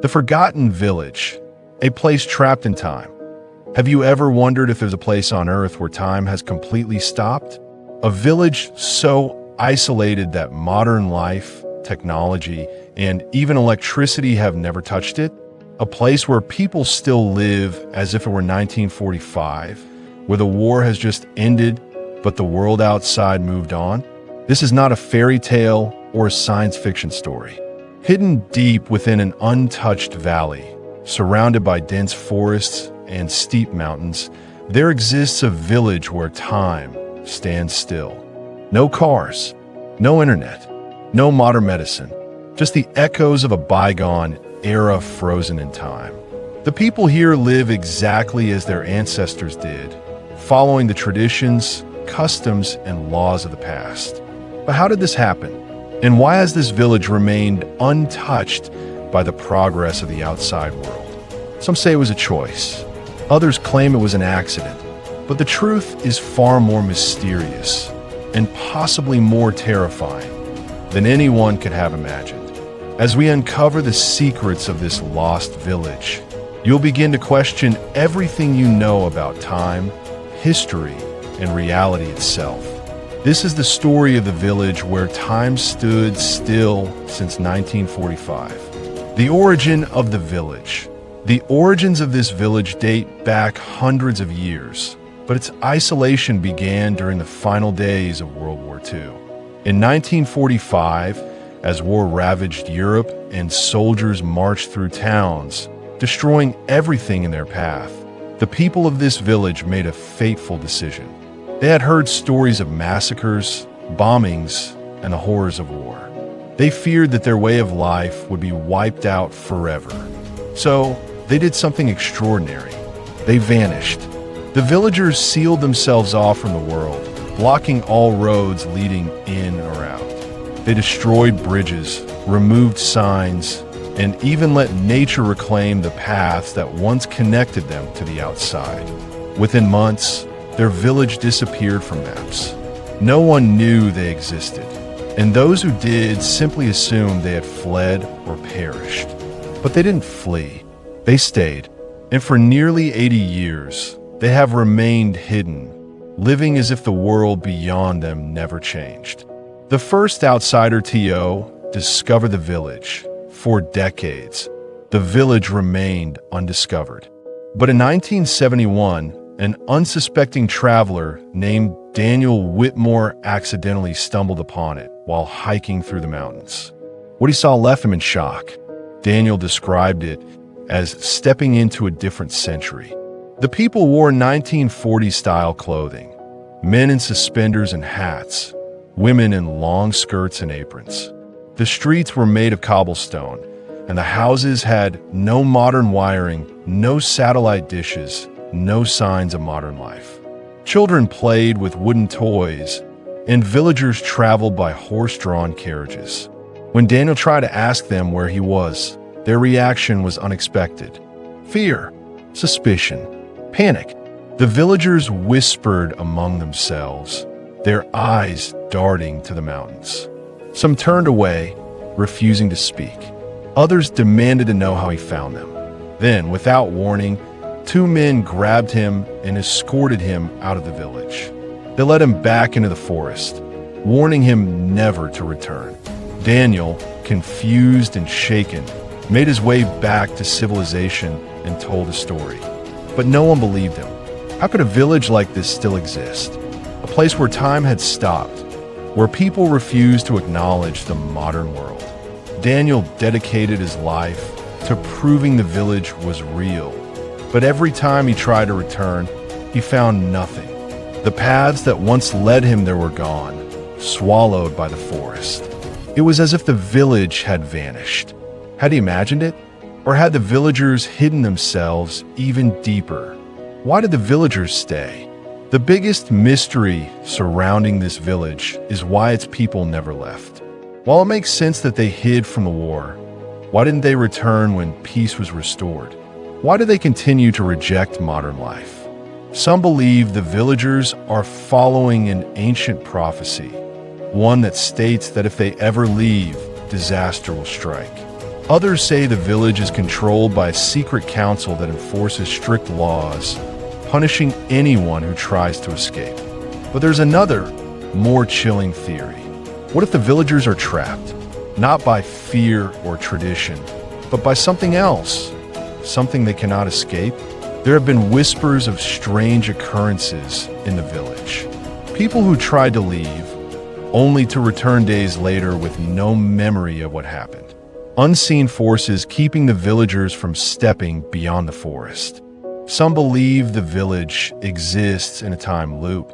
The forgotten village, a place trapped in time. Have you ever wondered if there's a place on Earth where time has completely stopped? A village so isolated that modern life, technology, and even electricity have never touched it? A place where people still live as if it were 1945, where the war has just ended, but the world outside moved on? This is not a fairy tale or a science fiction story. Hidden deep within an untouched valley, surrounded by dense forests and steep mountains, there exists a village where time stands still. No cars, no internet, no modern medicine, just the echoes of a bygone era frozen in time. The people here live exactly as their ancestors did, following the traditions, customs, and laws of the past. But how did this happen? And why has this village remained untouched by the progress of the outside world? Some say it was a choice. Others claim it was an accident. But the truth is far more mysterious and possibly more terrifying than anyone could have imagined. As we uncover the secrets of this lost village, you'll begin to question everything you know about time, history, and reality itself. This is the story of the village where time stood still since 1945. The origin of the village. The origins of this village date back hundreds of years, but its isolation began during the final days of World War II. In 1945, as war ravaged Europe and soldiers marched through towns, destroying everything in their path, the people of this village made a fateful decision. They had heard stories of massacres, bombings, and the horrors of war. They feared that their way of life would be wiped out forever. So, they did something extraordinary. They vanished. The villagers sealed themselves off from the world, blocking all roads leading in or out. They destroyed bridges, removed signs, and even let nature reclaim the paths that once connected them to the outside. Within months, their village disappeared from maps. No one knew they existed, and those who did simply assumed they had fled or perished. But they didn't flee. They stayed, and for nearly 80 years, they have remained hidden, living as if the world beyond them never changed. The first outsider to discover the village. For decades, the village remained undiscovered. But in 1971, an unsuspecting traveler named Daniel Whitmore accidentally stumbled upon it while hiking through the mountains. What he saw left him in shock. Daniel described it as stepping into a different century. The people wore 1940s-style clothing, men in suspenders and hats, women in long skirts and aprons. The streets were made of cobblestone, and the houses had no modern wiring, no satellite dishes, no signs of modern life. Children played with wooden toys, and villagers traveled by horse-drawn carriages. When Daniel tried to ask them where he was, their reaction was unexpected. Fear, suspicion, panic. The villagers whispered among themselves, their eyes darting to the mountains. Some turned away, refusing to speak. Others demanded to know how he found them. Then, without warning, two men grabbed him and escorted him out of the village. They led him back into the forest, warning him never to return. Daniel, confused and shaken, made his way back to civilization and told the story. But no one believed him. How could a village like this still exist? A place where time had stopped, where people refused to acknowledge the modern world. Daniel dedicated his life to proving the village was real. But every time he tried to return, he found nothing. The paths that once led him there were gone, swallowed by the forest. It was as if the village had vanished. Had he imagined it? Or had the villagers hidden themselves even deeper? Why did the villagers stay? The biggest mystery surrounding this village is why its people never left. While it makes sense that they hid from the war, why didn't they return when peace was restored? Why do they continue to reject modern life? Some believe the villagers are following an ancient prophecy, one that states that if they ever leave, disaster will strike. Others say the village is controlled by a secret council that enforces strict laws, punishing anyone who tries to escape. But there's another, more chilling theory. What if the villagers are trapped, not by fear or tradition, but by something else, something they cannot escape? There have been whispers of strange occurrences in the village. People who tried to leave, only to return days later with no memory of what happened. Unseen forces keeping the villagers from stepping beyond the forest. Some believe the village exists in a time loop,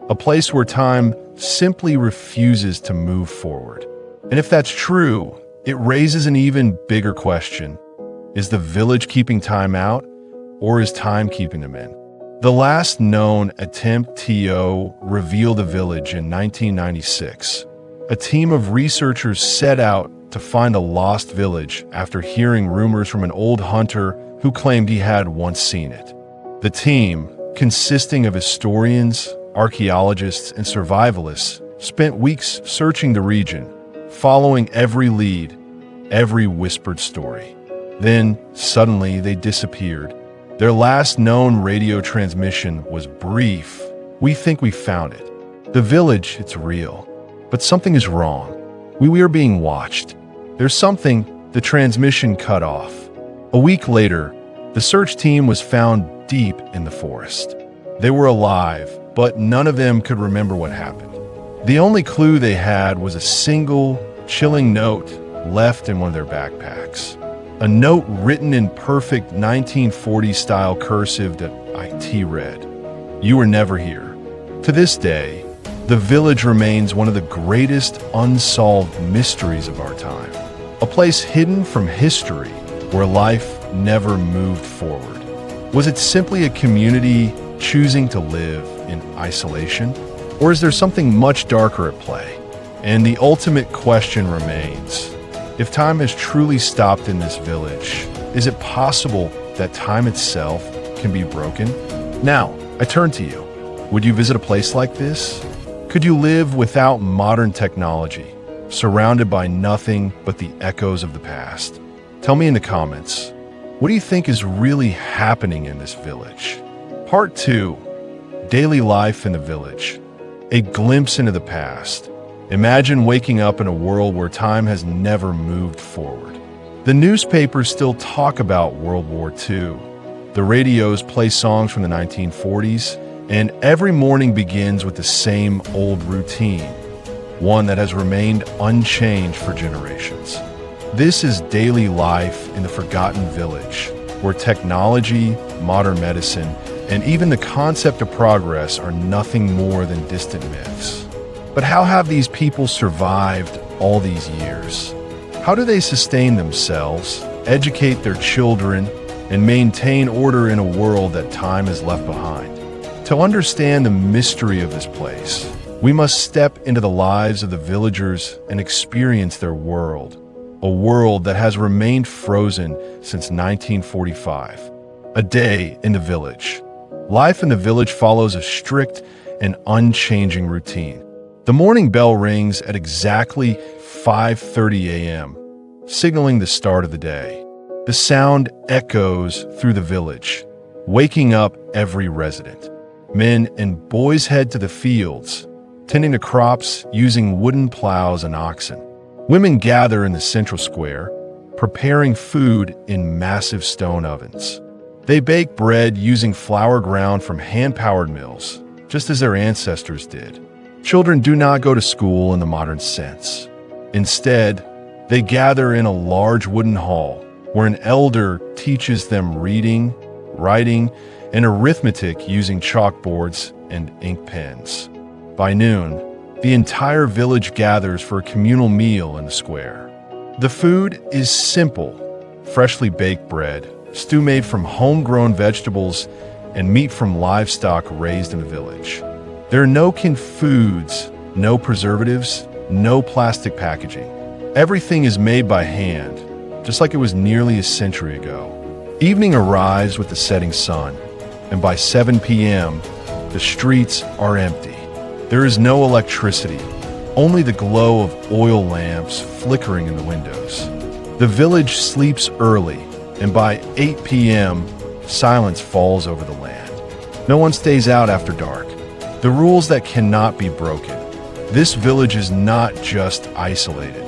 a place where time simply refuses to move forward. And if that's true, it raises an even bigger question. Is the village keeping time out, or is time keeping them in? The last known attempt to reveal the village in 1996. A team of researchers set out to find a lost village after hearing rumors from an old hunter who claimed he had once seen it. The team, consisting of historians, archaeologists, and survivalists, spent weeks searching the region, following every lead, every whispered story. Then, suddenly, they disappeared. Their last known radio transmission was brief. "We think we found it. The village, it's real. But something is wrong. We are being watched. There's something," the transmission cut off. A week later, the search team was found deep in the forest. They were alive, but none of them could remember what happened. The only clue they had was a single, chilling note left in one of their backpacks. A note written in perfect 1940s-style cursive that I read. "You were never here." To this day, the village remains one of the greatest unsolved mysteries of our time. A place hidden from history where life never moved forward. Was it simply a community choosing to live in isolation? Or is there something much darker at play? And the ultimate question remains, if time has truly stopped in this village, is it possible that time itself can be broken? Now, I turn to you. Would you visit a place like this? Could you live without modern technology, surrounded by nothing but the echoes of the past? Tell me in the comments, what do you think is really happening in this village? Part 2, Daily Life in the Village. A glimpse into the past. Imagine waking up in a world where time has never moved forward. The newspapers still talk about World War II. The radios play songs from the 1940s, and every morning begins with the same old routine, one that has remained unchanged for generations. This is daily life in the forgotten village, where technology, modern medicine, and even the concept of progress are nothing more than distant myths. But how have these people survived all these years? How do they sustain themselves, educate their children, and maintain order in a world that time has left behind? To understand the mystery of this place, we must step into the lives of the villagers and experience their world, a world that has remained frozen since 1945. A day in the village. Life in the village follows a strict and unchanging routine. The morning bell rings at exactly 5:30 a.m., signaling the start of the day. The sound echoes through the village, waking up every resident. Men and boys head to the fields, tending to crops using wooden plows and oxen. Women gather in the central square, preparing food in massive stone ovens. They bake bread using flour ground from hand-powered mills, just as their ancestors did. Children do not go to school in the modern sense. Instead, they gather in a large wooden hall where an elder teaches them reading, writing, and arithmetic using chalkboards and ink pens. By noon, the entire village gathers for a communal meal in the square. The food is simple, freshly baked bread, stew made from homegrown vegetables, and meat from livestock raised in the village. There are no canned foods, no preservatives, no plastic packaging. Everything is made by hand, just like it was nearly a century ago. Evening arrives with the setting sun, and by 7 p.m., the streets are empty. There is no electricity, only the glow of oil lamps flickering in the windows. The village sleeps early, and by 8 p.m., silence falls over the land. No one stays out after dark. The rules that cannot be broken. This village is not just isolated.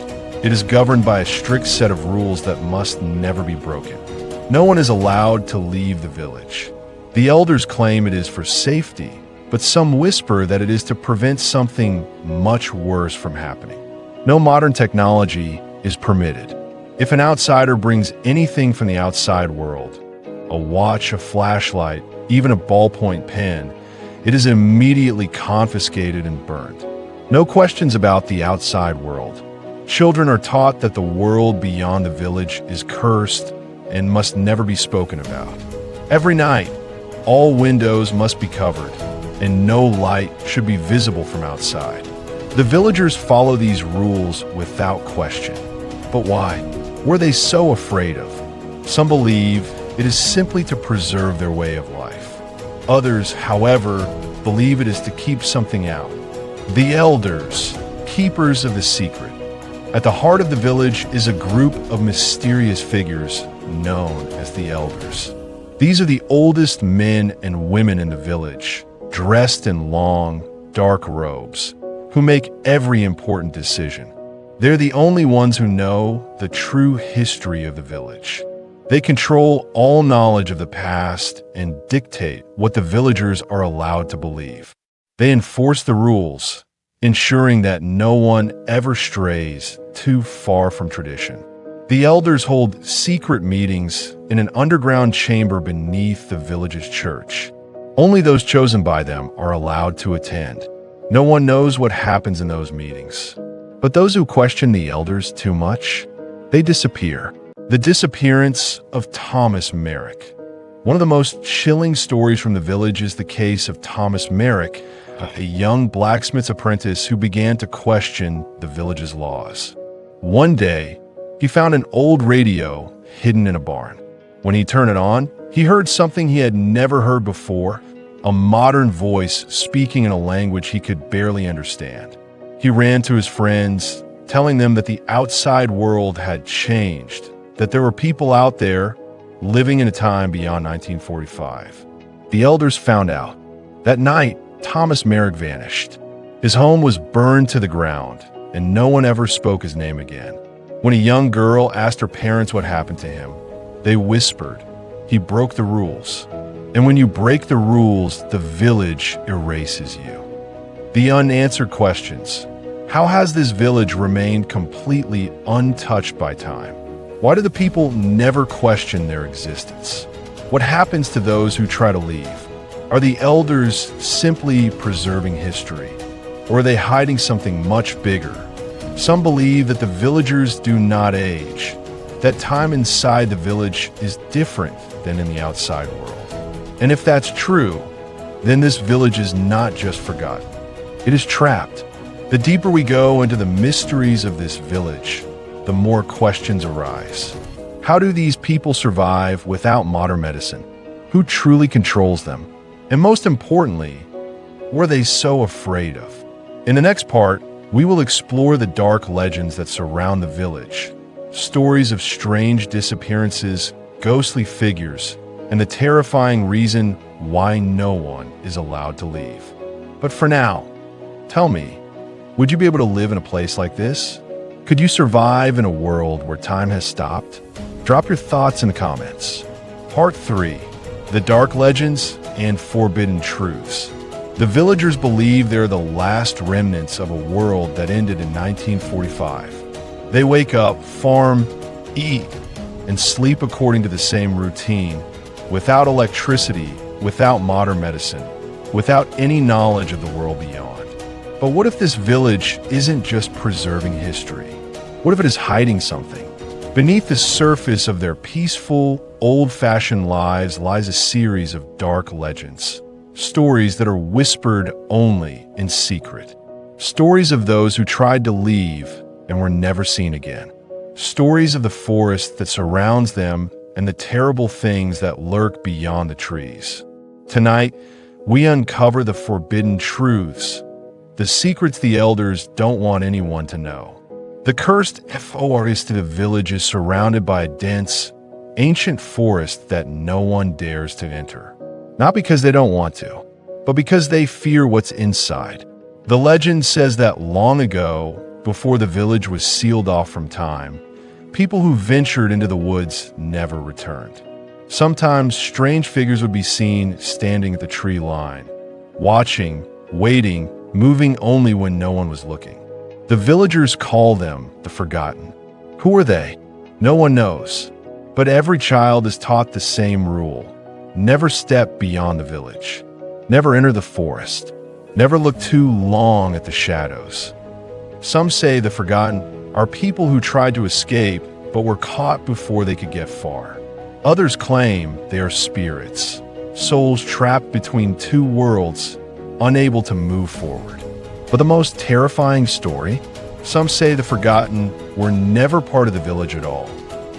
It is governed by a strict set of rules that must never be broken. No one is allowed to leave the village. The elders claim it is for safety, but some whisper that it is to prevent something much worse from happening. No modern technology is permitted. If an outsider brings anything from the outside world, a watch, a flashlight, even a ballpoint pen, it is immediately confiscated and burned. No questions about the outside world. Children are taught that the world beyond the village is cursed and must never be spoken about. Every night, all windows must be covered, and no light should be visible from outside. The villagers follow these rules without question. But why? Were they so afraid of? Some believe it is simply to preserve their way of life. Others, however, believe it is to keep something out. The elders, keepers of the secret. At the heart of the village is a group of mysterious figures known as the elders. These are the oldest men and women in the village, dressed in long, dark robes, who make every important decision. They're the only ones who know the true history of the village. They control all knowledge of the past and dictate what the villagers are allowed to believe. They enforce the rules, ensuring that no one ever strays too far from tradition. The elders hold secret meetings in an underground chamber beneath the village's church. Only those chosen by them are allowed to attend. No one knows what happens in those meetings. But those who question the elders too much, they disappear. The disappearance of Thomas Merrick. One of the most chilling stories from the village is the case of Thomas Merrick, a young blacksmith's apprentice who began to question the village's laws. One day, he found an old radio hidden in a barn. When he turned it on, he heard something he had never heard before, a modern voice speaking in a language he could barely understand. He ran to his friends, telling them that the outside world had changed, that there were people out there living in a time beyond 1945. The elders found out. That night, Thomas Merrick vanished. His home was burned to the ground, and no one ever spoke his name again. When a young girl asked her parents what happened to him, they whispered, "He broke the rules." And when you break the rules, the village erases you. The unanswered questions. How has this village remained completely untouched by time? Why do the people never question their existence? What happens to those who try to leave? Are the elders simply preserving history? Or are they hiding something much bigger? Some believe that the villagers do not age, that time inside the village is different than in the outside world. And if that's true, then this village is not just forgotten. It is trapped. The deeper we go into the mysteries of this village, the more questions arise. How do these people survive without modern medicine? Who truly controls them? And most importantly, what are they so afraid of? In the next part, we will explore the dark legends that surround the village, stories of strange disappearances, ghostly figures, and the terrifying reason why no one is allowed to leave. But for now, tell me, would you be able to live in a place like this? Could you survive in a world where time has stopped? Drop your thoughts in the comments. Part 3. The Dark Legends and Forbidden Truths. The villagers believe they're the last remnants of a world that ended in 1945. They wake up, farm, eat, and sleep according to the same routine, without electricity, without modern medicine, without any knowledge of the world beyond. But what if this village isn't just preserving history? What if it is hiding something? Beneath the surface of their peaceful, old-fashioned lives lies a series of dark legends. Stories that are whispered only in secret. Stories of those who tried to leave and were never seen again. Stories of the forest that surrounds them and the terrible things that lurk beyond the trees. Tonight, we uncover the forbidden truths, the secrets the elders don't want anyone to know. The cursed forested village is surrounded by a dense, ancient forest that no one dares to enter. Not because they don't want to, but because they fear what's inside. The legend says that long ago, before the village was sealed off from time, people who ventured into the woods never returned. Sometimes strange figures would be seen standing at the tree line, watching, waiting, moving only when no one was looking. The villagers call them the Forgotten. Who are they? No one knows. But every child is taught the same rule. Never step beyond the village. Never enter the forest. Never look too long at the shadows. Some say the Forgotten are people who tried to escape but were caught before they could get far. Others claim they are spirits, souls trapped between two worlds, unable to move forward. But the most terrifying story? Some say the Forgotten were never part of the village at all.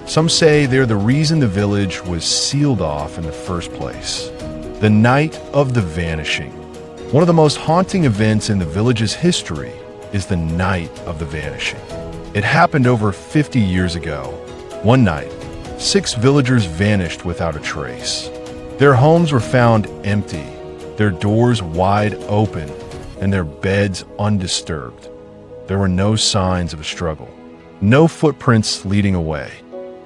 Some say they're the reason the village was sealed off in the first place. The Night of the Vanishing. One of the most haunting events in the village's history is the Night of the Vanishing. It happened over 50 years ago. One night, 6 villagers vanished without a trace. Their homes were found empty, their doors wide open, and their beds undisturbed. There were no signs of a struggle, no footprints leading away,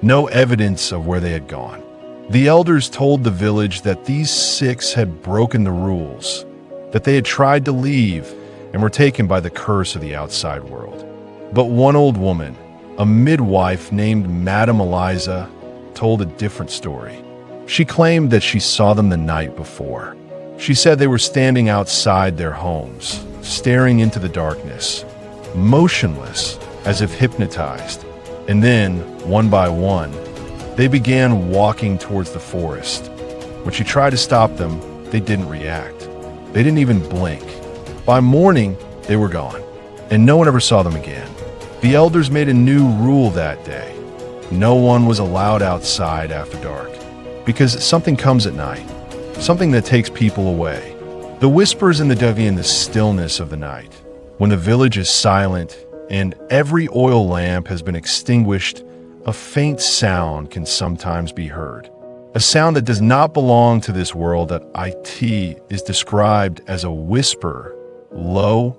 no evidence of where they had gone. The elders told the village that these 6 had broken the rules, that they had tried to leave and were taken by the curse of the outside world. But one old woman, a midwife named Madame Eliza, told a different story. She claimed that she saw them the night before. She said they were standing outside their homes, staring into the darkness, motionless, as if hypnotized. And then, one by one, they began walking towards the forest. When she tried to stop them, they didn't react. They didn't even blink. By morning, they were gone, and no one ever saw them again. The elders made a new rule that day. No one was allowed outside after dark, because something comes at night. Something that takes people away. The whispers in the dovey in the stillness of the night, when the village is silent and every oil lamp has been extinguished, a faint sound can sometimes be heard. A sound that does not belong to this world that it is described as a whisper, low,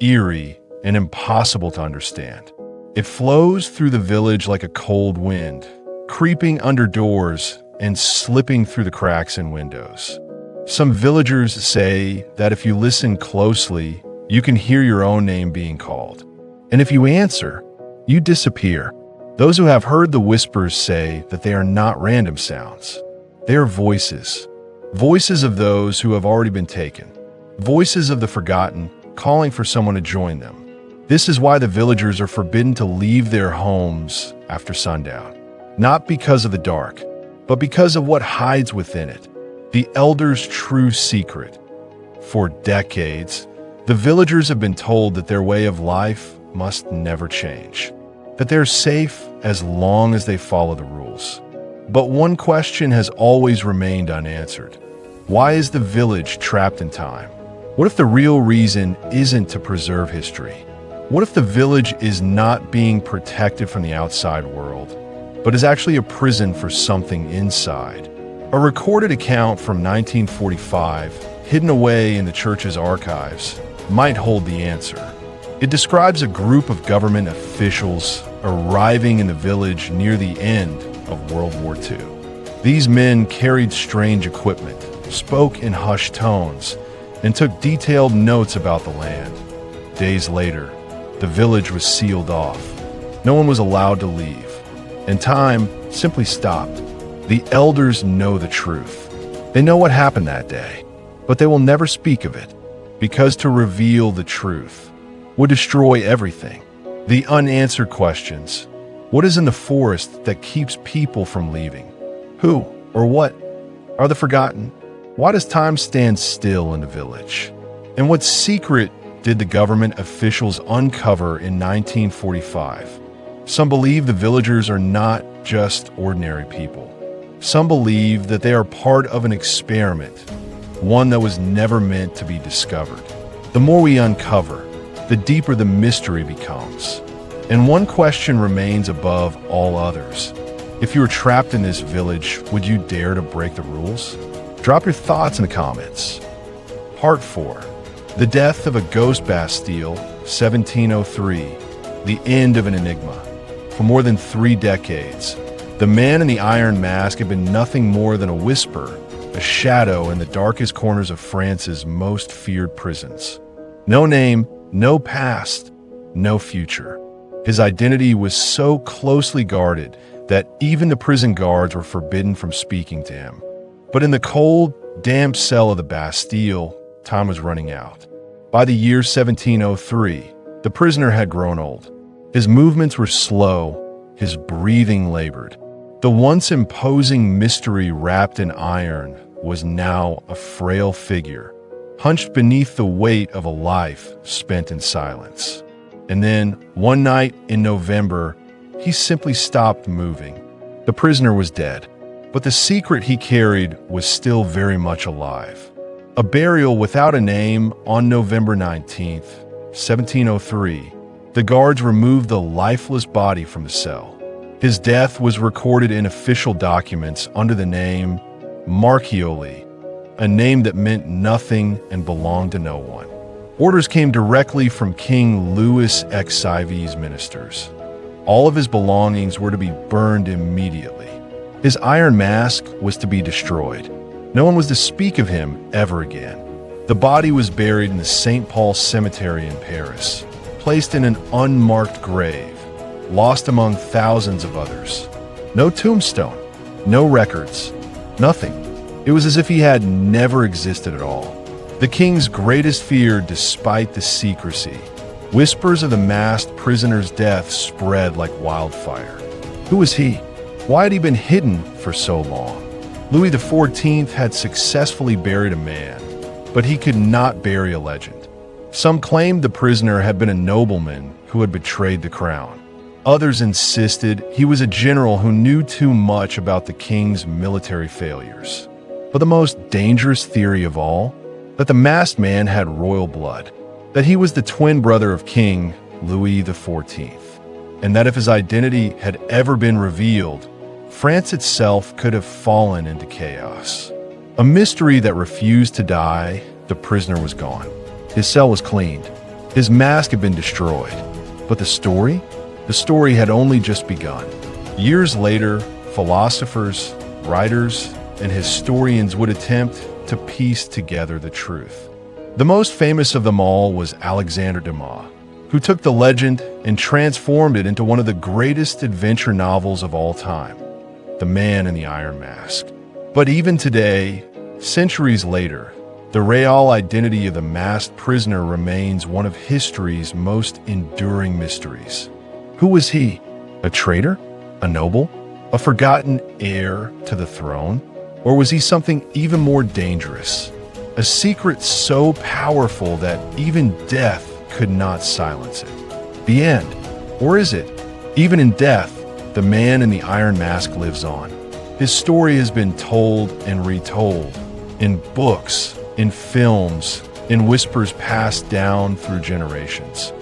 eerie, and impossible to understand. It flows through the village like a cold wind, creeping under doors and slipping through the cracks in windows. Some villagers say that if you listen closely, you can hear your own name being called. And if you answer, you disappear. Those who have heard the whispers say that they are not random sounds. They are voices. Voices of those who have already been taken. Voices of the Forgotten calling for someone to join them. This is why the villagers are forbidden to leave their homes after sundown. Not because of the dark, but because of what hides within it, the elders' true secret. For decades, the villagers have been told that their way of life must never change, that they're safe as long as they follow the rules. But one question has always remained unanswered. Why is the village trapped in time? What if the real reason isn't to preserve history? What if the village is not being protected from the outside world, but is actually a prison for something inside? A recorded account from 1945, hidden away in the church's archives, might hold the answer. It describes a group of government officials arriving in the village near the end of World War II. These men carried strange equipment, spoke in hushed tones, and took detailed notes about the land. Days later, the village was sealed off. No one was allowed to leave, and time simply stopped. The elders know the truth. They know what happened that day, but they will never speak of it, because to reveal the truth would destroy everything. The unanswered questions. What is in the forest that keeps people from leaving? Who or what are the Forgotten? Why does time stand still in the village? And what secret did the government officials uncover in 1945? Some believe the villagers are not just ordinary people. Some believe that they are part of an experiment, one that was never meant to be discovered. The more we uncover, the deeper the mystery becomes. And one question remains above all others. If you were trapped in this village, would you dare to break the rules? Drop your thoughts in the comments. Part 4. The death of a ghost Bastille, 1703. The end of an enigma. For more than 3 decades, the man in the iron mask had been nothing more than a whisper, a shadow in the darkest corners of France's most feared prisons. No name, no past, no future. His identity was so closely guarded that even the prison guards were forbidden from speaking to him. But in the cold, damp cell of the Bastille, time was running out. By the year 1703, the prisoner had grown old. His movements were slow, his breathing labored. The once imposing mystery wrapped in iron was now a frail figure, hunched beneath the weight of a life spent in silence. And then, one night in November, he simply stopped moving. The prisoner was dead, but the secret he carried was still very much alive. A burial without a name on November 19th, 1703. The guards removed the lifeless body from the cell. His death was recorded in official documents under the name Monarchy, a name that meant nothing and belonged to no one. Orders came directly from King Louis XIV's ministers. All of his belongings were to be burned immediately. His iron mask was to be destroyed. No one was to speak of him ever again. The body was buried in the St. Paul Cemetery in Paris, placed in an unmarked grave, lost among thousands of others. No tombstone, no records, nothing. It was as if he had never existed at all. The king's greatest fear, despite the secrecy. Whispers of the masked prisoner's death spread like wildfire. Who was he? Why had he been hidden for so long? Louis XIV had successfully buried a man, but he could not bury a legend. Some claimed the prisoner had been a nobleman who had betrayed the crown. Others insisted he was a general who knew too much about the king's military failures. But the most dangerous theory of all, that the masked man had royal blood, that he was the twin brother of King Louis XIV, and that if his identity had ever been revealed, France itself could have fallen into chaos. A mystery that refused to die. The prisoner was gone. His cell was cleaned. His mask had been destroyed. But the story? The story had only just begun. Years later, philosophers, writers, and historians would attempt to piece together the truth. The most famous of them all was Alexander Dumas, who took the legend and transformed it into one of the greatest adventure novels of all time, The Man in the Iron Mask. But even today, centuries later, the real identity of the masked prisoner remains one of history's most enduring mysteries. Who was he? A traitor? A noble? A forgotten heir to the throne? Or was he something even more dangerous? A secret so powerful that even death could not silence it. The end. Or is it? Even in death, the man in the iron mask lives on. His story has been told and retold, in books, in films, in whispers passed down through generations.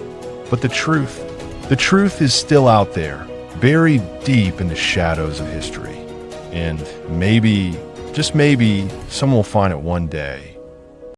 But the truth is still out there, buried deep in the shadows of history. And maybe, just maybe, someone will find it one day.